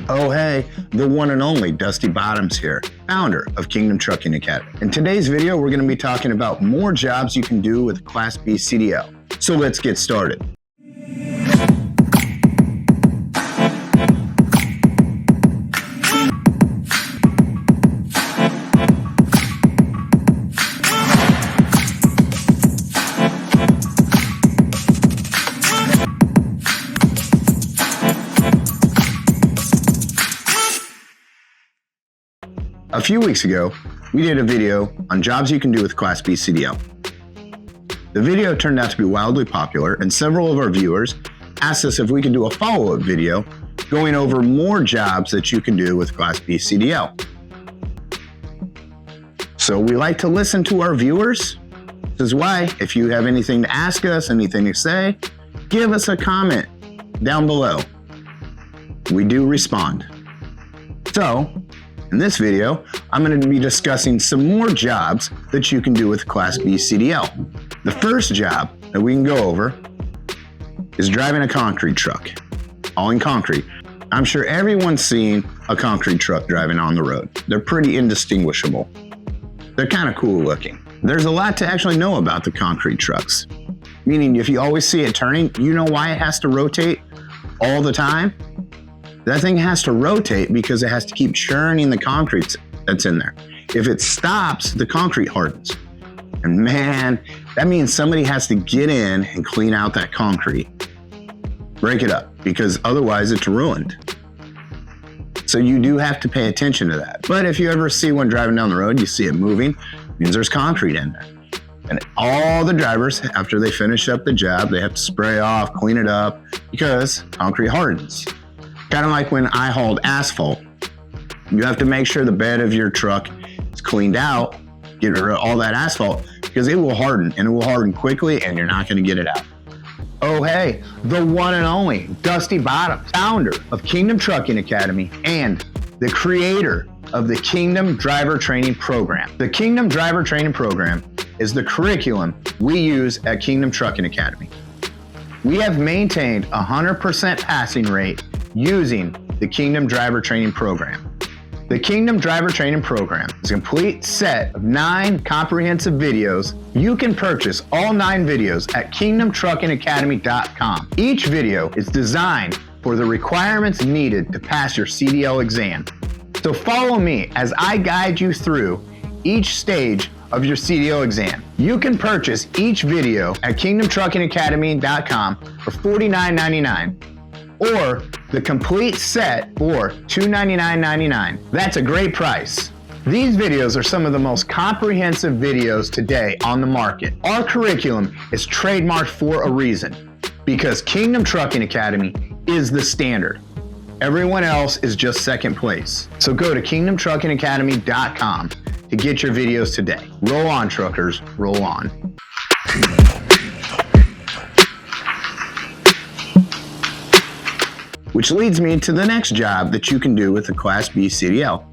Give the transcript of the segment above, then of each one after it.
Oh hey, the one and only Dusty Bottoms here, founder of Kingdom Trucking Academy. In today's video, we're going to be talking about more jobs you can do with Class B CDL. So let's get started. A few weeks ago, we did a video on jobs you can do with Class B CDL. The video turned out to be wildly popular, and several of our viewers asked us if we could do a follow-up video going over more jobs that you can do with Class B CDL. So we like to listen to our viewers. This is why, if you have anything to ask us, anything to say, give us a comment down below. We do respond. So, in this video, I'm going to be discussing some more jobs that you can do with Class B CDL. The first job that we can go over is driving a concrete truck, hauling concrete. I'm sure everyone's seen a concrete truck driving on the road. They're pretty indistinguishable. They're kind of cool looking. There's a lot to actually know about the concrete trucks, meaning if you always see it turning, you know why it has to rotate all the time? That thing has to rotate because it has to keep churning the concrete that's in there. If it stops, the concrete hardens. And man, that means somebody has to get in and clean out that concrete. Break it up, because otherwise it's ruined. So you do have to pay attention to that. But if you ever see one driving down the road, you see it moving, it means there's concrete in there. And all the drivers, after they finish up the job, they have to spray off, clean it up, because concrete hardens. Kind of like when I hauled asphalt. You have to make sure the bed of your truck is cleaned out, get rid of all that asphalt, because it will harden, and it will harden quickly, and you're not going to get it out. Oh hey, the one and only Dusty Bottoms, founder of Kingdom Trucking Academy and the creator of the Kingdom Driver Training Program. The Kingdom Driver Training Program is the curriculum we use at Kingdom Trucking Academy. We have maintained a 100% passing rate using the Kingdom Driver Training Program. The Kingdom Driver Training Program is a complete set of 9 comprehensive videos. You can purchase all 9 videos at kingdomtruckingacademy.com. Each video is designed for the requirements needed to pass your CDL exam. So follow me as I guide you through each stage of your CDL exam. You can purchase each video at kingdomtruckingacademy.com for $49.99. or the complete set for $299.99. That's a great price. These videos are some of the most comprehensive videos today on the market. Our curriculum is trademarked for a reason, because Kingdom Trucking Academy is the standard. Everyone else is just second place. So go to kingdomtruckingacademy.com to get your videos today. Roll on, truckers, roll on. Which leads me to the next job that you can do with the Class B CDL,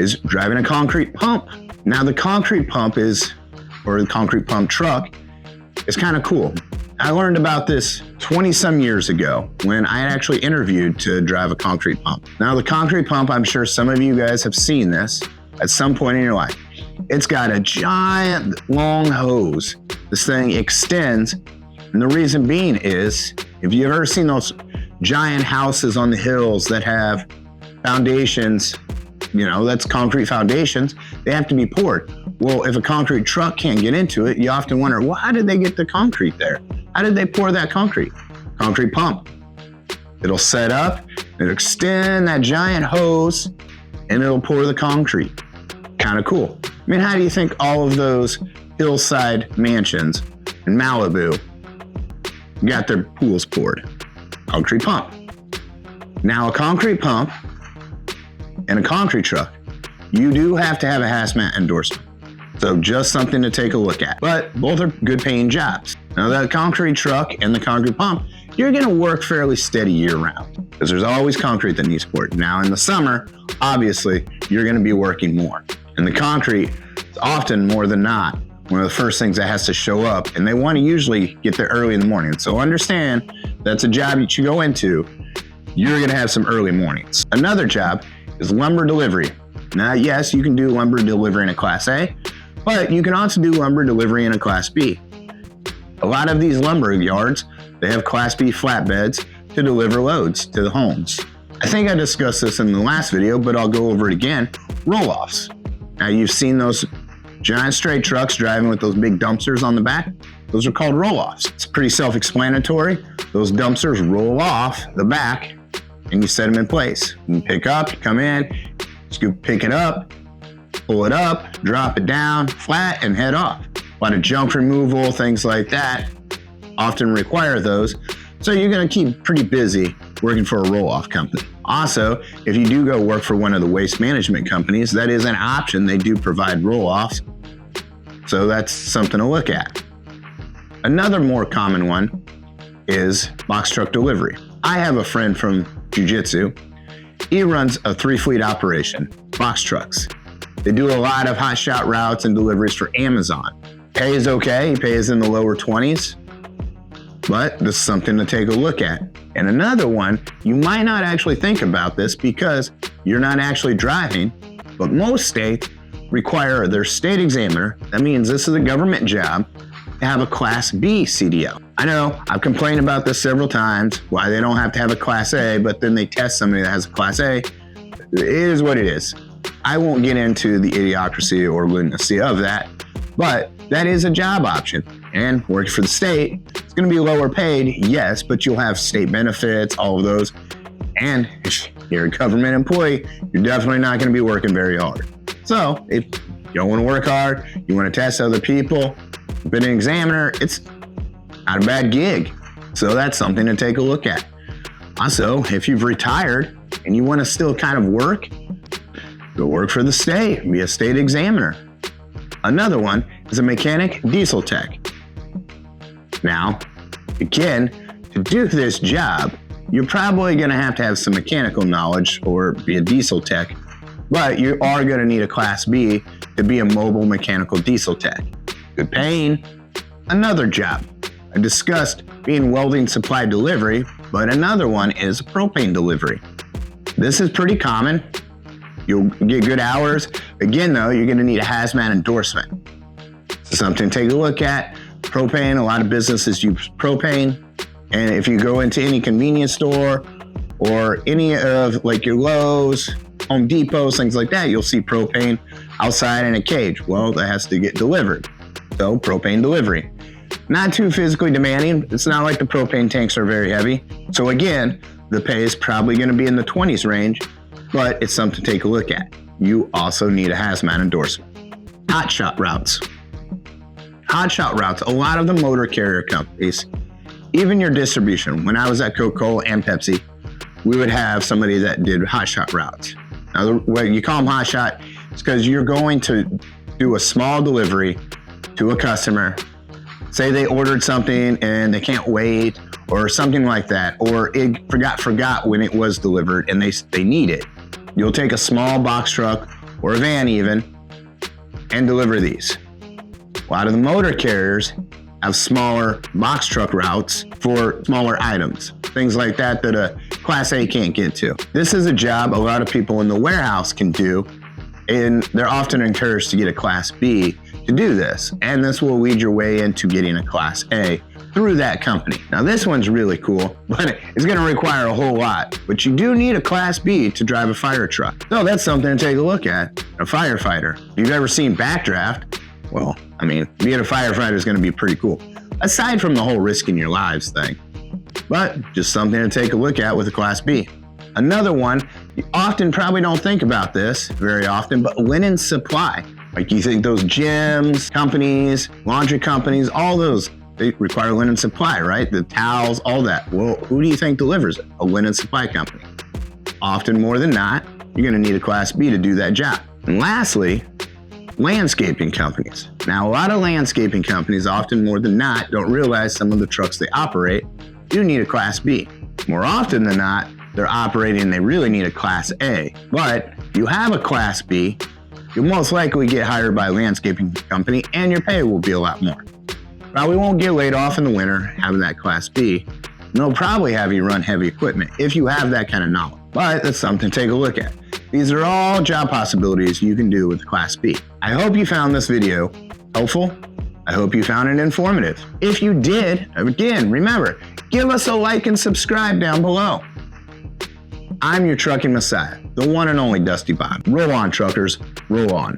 is driving a concrete pump. Now the concrete pump the concrete pump truck is kind of cool. I learned about this 20 some years ago when I actually interviewed to drive a concrete pump. Now the concrete pump, I'm sure some of you guys have seen this at some point in your life. It's got a giant long hose. This thing extends, and the reason being is, if you've ever seen those giant houses on the hills that have foundations, that's concrete foundations, they have to be poured. Well, if a concrete truck can't get into it, you often wonder, well, how did they get the concrete there? How did they pour that concrete? Concrete pump. It'll set up, it'll extend that giant hose, and it'll pour the concrete. Kind of cool. I mean, how do you think all of those hillside mansions in Malibu got their pools poured? Concrete pump. Now a concrete pump and a concrete truck, you do have to have a hazmat endorsement. So just something to take a look at. But both are good paying jobs. Now the concrete truck and the concrete pump, you're gonna work fairly steady year round, because there's always concrete that needs poured. Now in the summer, obviously, you're gonna be working more. And the concrete is often, more than not, one of the first things that has to show up, and they want to usually get there early in the morning. So understand that's a job that you go into you're going to have some early mornings. Another job is lumber delivery. Now, yes, you can do lumber delivery in a Class A, but you can also do lumber delivery in a Class B. A lot of these lumber yards, they have Class B flatbeds to deliver loads to the homes. I think I discussed this in the last video, but I'll go over it again. Roll-offs. Now, you've seen those giant straight trucks driving with those big dumpsters on the back. Those are called roll-offs. It's pretty self-explanatory. Those dumpsters roll off the back and you set them in place. You pick up, you come in, pick it up, pull it up, drop it down flat and head off. A lot of junk removal, things like that often require those. So you're going to keep pretty busy working for a roll-off company. Also, if you do go work for one of the waste management companies, that is an option. They do provide roll-offs. So that's something to look at. Another more common one is box truck delivery. I have a friend from jiu-jitsu. He runs a 3-fleet operation, box trucks. They do a lot of hot shot routes and deliveries for Amazon. Pay is okay. He pays in the lower 20s. But this is something to take a look at. And another one, you might not actually think about this because you're not actually driving, but most states require their state examiner. That means this is a government job to have a Class B CDL. I know I've complained about this several times, why they don't have to have a Class A, but then they test somebody that has a Class A. It is what it is. I won't get into the idiocracy or lunacy of that, but that is a job option. And working for the state, it's going to be lower paid, yes, but you'll have state benefits, all of those. And if you're a government employee, you're definitely not going to be working very hard. So if you don't want to work hard, you want to test other people, been an examiner, it's not a bad gig. So that's something to take a look at. Also, if you've retired and you want to still kind of work, go work for the state, be a state examiner. Another one is a mechanic diesel tech. Now, again, to do this job, you're probably going to have some mechanical knowledge or be a diesel tech, but you are going to need a Class B to be a mobile mechanical diesel tech. Good paying. Another job. I discussed being welding supply delivery, but another one is propane delivery. This is pretty common. You'll get good hours. Again, though, you're going to need a hazmat endorsement. So something to take a look at. Propane, a lot of businesses use propane. And if you go into any convenience store or any of like your Lowe's, Home Depots, things like that, you'll see propane outside in a cage. Well, that has to get delivered. So propane delivery. Not too physically demanding. It's not like the propane tanks are very heavy. So again, the pay is probably going to be in the 20s range, but it's something to take a look at. You also need a hazmat endorsement. Hot shot routes. Hot shot routes, a lot of the motor carrier companies, even your distribution. When I was at Coca-Cola and Pepsi, we would have somebody that did hot shot routes. Now, when you call them hot shot, it's because you're going to do a small delivery to a customer. Say they ordered something and they can't wait or something like that, or it forgot when it was delivered and they need it. You'll take a small box truck or a van even and deliver these. A lot of the motor carriers have smaller box truck routes for smaller items, things like that a Class A can't get to. This is a job a lot of people in the warehouse can do, and they're often encouraged to get a Class B to do this. And this will lead your way into getting a Class A through that company. Now this one's really cool, but it's gonna require a whole lot. But you do need a Class B to drive a fire truck. So that's something to take a look at, a firefighter. If you've ever seen backdraft, well, I mean, being a firefighter is gonna be pretty cool. Aside from the whole risking your lives thing, but just something to take a look at with a Class B. Another one, you often probably don't think about this very often, but linen supply. Like you think those gyms, companies, laundry companies, all those, they require linen supply, right? The towels, all that. Well, who do you think delivers it? A linen supply company. Often more than not, you're gonna need a Class B to do that job. And lastly, landscaping companies. Now, a lot of landscaping companies, often more than not, don't realize some of the trucks they operate do need a Class B. More often than not, they're operating, they really need a Class A. But you have a Class B, you'll most likely get hired by a landscaping company and your pay will be a lot more. Probably won't get laid off in the winter having that Class B, And they'll probably have you run heavy equipment if you have that kind of knowledge. But that's something to take a look at. These are all job possibilities you can do with the Class B. I hope you found this video helpful. I hope you found it informative. If you did, again, remember, give us a like and subscribe down below. I'm your trucking messiah, the one and only Dusty Bob. Roll on, truckers, roll on.